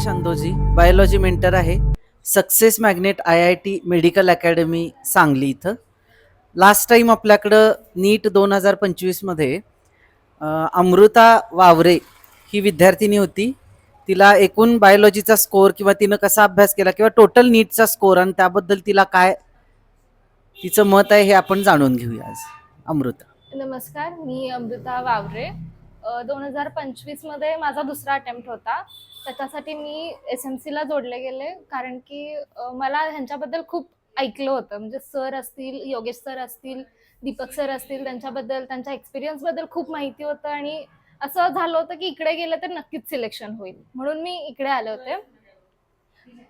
Rajesh Andoji, biology mentor आहे. Success magnet IIT medical academy Sangli इथं. Last time आपल्याकडं नीट 2025 मध्ये अमृता वावरे ही विद्यार्थिनी होती. तिला एकूण बायोलॉजीचा स्कोर किंवा तिनं कसा अभ्यास केला किंवा टोटल नीटचा स्कोर आणि त्याबद्दल तिला काय तिचं मत आहे हे आपण जाणून घेऊया आज. अमृता. नमस्कार, मी अमृता वावरे. 2025 मध्ये माझा दुसरा अटेम्प्ट होता. त्याच्यासाठी मी SMC ला जोडले गेले, कारण की मला ह्यांच्याबद्दल खूप ऐकलं होतं. म्हणजे सर असतील, योगेश सर असतील, दीपक सर असतील, त्यांच्याबद्दल त्यांच्या एक्सपिरियन्सबद्दल खूप माहिती होतं आणि असं झालं होतं की इकडे गेलं तर नक्कीच सिलेक्शन होईल, म्हणून मी इकडे आले होते.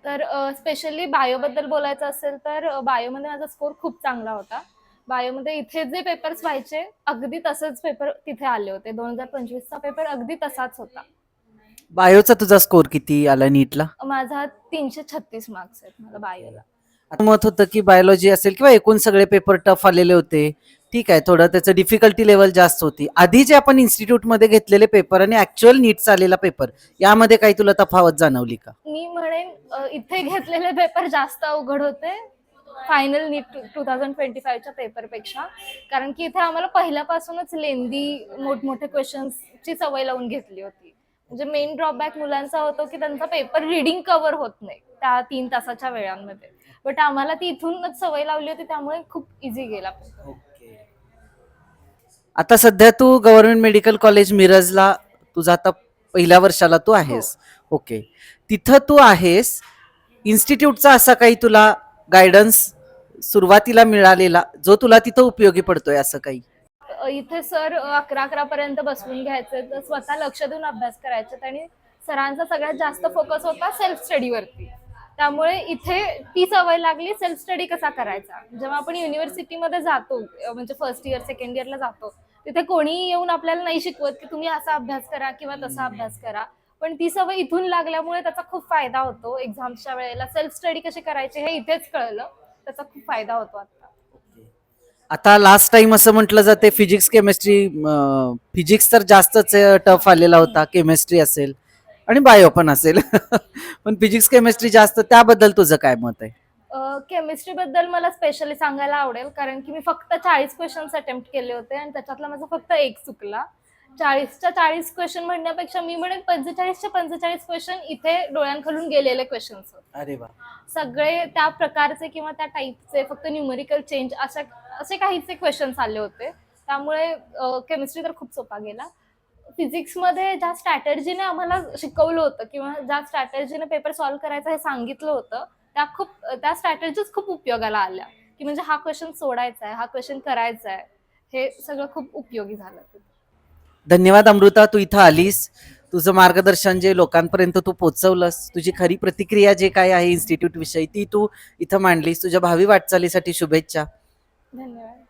तर स्पेशली बायोबद्दल बोलायचं असेल तर बायोमध्ये माझा स्कोर खूप चांगला होता. बायोमध्ये इथे जे पेपर्स व्हायचे अगदी तसंच पेपर तिथे आले होते. 2025चा पेपर अगदी तसाच होता. बायोचा तुझा स्कोर किती आला नीटला? माझा 336 मार्क्स आहेत मला बायोला. आता मत होतं की बायोलॉजी असेल किंवा एकूण सगळे पेपर टफ आलेले होते. ठीक आहे, थोडं त्याचं डिफिकल्टी लेवल जास्त होती. आधी जे आपण इन्स्टिट्यूटमध्ये घेतलेले पेपर आणि ऍक्च्युअल नीटचा आलेला पेपर यामध्ये काही तुला तफावत जाणवली का? मी म्हणेन इथे घेतलेले पेपर जास्त अवघड होते फायनल नीट 2025च्या पेपरपेक्षा, कारण की इथे आम्हाला पहिल्यापासूनच लेंदी मोठमोठे क्वेश्चन्सची सवय लावून घेतली होती. म्हणजे मेन ड्रॉबॅक मुलांचा होतो की त्यांचा पेपर रीडिंग कव्हर होत नाही त्या 3 तासाच्या वेळांमध्ये. बट आम्हाला ती इथूनच सवय लावली होती, त्यामुळे खूप इझी गेला पेपर. आता सध्या तू गव्हर्नमेंट मेडिकल कॉलेज मिरजला तुझा आता पहिल्या वर्षाला तू आहेस. ओके, तिथं तू आहेस. इन्स्टिट्यूटचा असा काही तुला गायडन्स सुरुवातीला मिळालेला जो तुला तिथं उपयोगी पडतोय असं काही? इथे सर 11 पर्यंत बसवून घ्यायचे, तर स्वतः लक्ष देऊन अभ्यास करायचे आणि सरांचा सगळ्यात जास्त फोकस होता सेल्फ स्टडीवरती. त्यामुळे इथे ती सवय लागली सेल्फ स्टडी कसा करायचा. जेव्हा आपण युनिव्हर्सिटीमध्ये जातो, म्हणजे फर्स्ट इयर सेकंड इयरला जातो, तिथे कोणीही येऊन आपल्याला नाही शिकवत की तुम्ही असा अभ्यास करा किंवा तसा अभ्यास करा. पण ती सवय इथून लागल्यामुळे त्याचा खूप फायदा होतो. एक्झाम्सच्या वेळेला सेल्फ स्टडी कशी करायची हे इथेच कळलं. त्याचा खूप फायदा होतो आता. आता लास्ट टाइम असं म्हटलं जाते फिजिक्स केमिस्ट्री, फिजिक्स तर जास्तच टफ आलेला होता. केमिस्ट्री असेल आणि बायो पण असेल पण फिजिक्स केमिस्ट्री जास्त, त्याबद्दल तुझं काय मत आहे? केमिस्ट्री बद्दल मला स्पेशली सांगायला आवडेल, कारण की मी फक्त 40 क्वेश्चन्स अटेम्प्ट केले होते आणि त्याच्यातला माझा फक्त एक चुकला. 40च्या 40 क्वेश्चन म्हणण्यापेक्षा मी म्हणेन 45च्या 45 क्वेश्चन इथे डोळ्यांखालून गेलेले क्वेश्चन्स होते. अरे वा. सगळे त्या प्रकारचे किंवा त्या टाईपचे, फक्त न्यूमेरिकल चेंज असे काहीचे क्वेश्चन्स आले होते. त्यामुळे केमिस्ट्री तर खूप सोपा गेला. फिजिक्समध्ये ज्या स्ट्रॅटेजीने आम्हाला शिकवलं होतं किंवा ज्या स्ट्रॅटेजीने पेपर सॉल्व्ह करायचं हे सांगितलं होतं, त्या स्ट्रॅटेजीज खूप उपयोगाला आल्या, की म्हणजे हा क्वेश्चन सोडायचा आहे, हा क्वेश्चन करायचा आहे. हे सगळं खूप उपयोगी झालं. धन्यवाद अमृता, तू इथं आलीस. तुझं मार्गदर्शन जे लोकांपर्यंत तू पोहोचवलंस, तुझी खरी प्रतिक्रिया जे काय आहे इन्स्टिट्यूट विषयी ती तू इथं मांडलीस. तुझ्या भावी वाटचालीसाठी शुभेच्छा. धन्यवाद.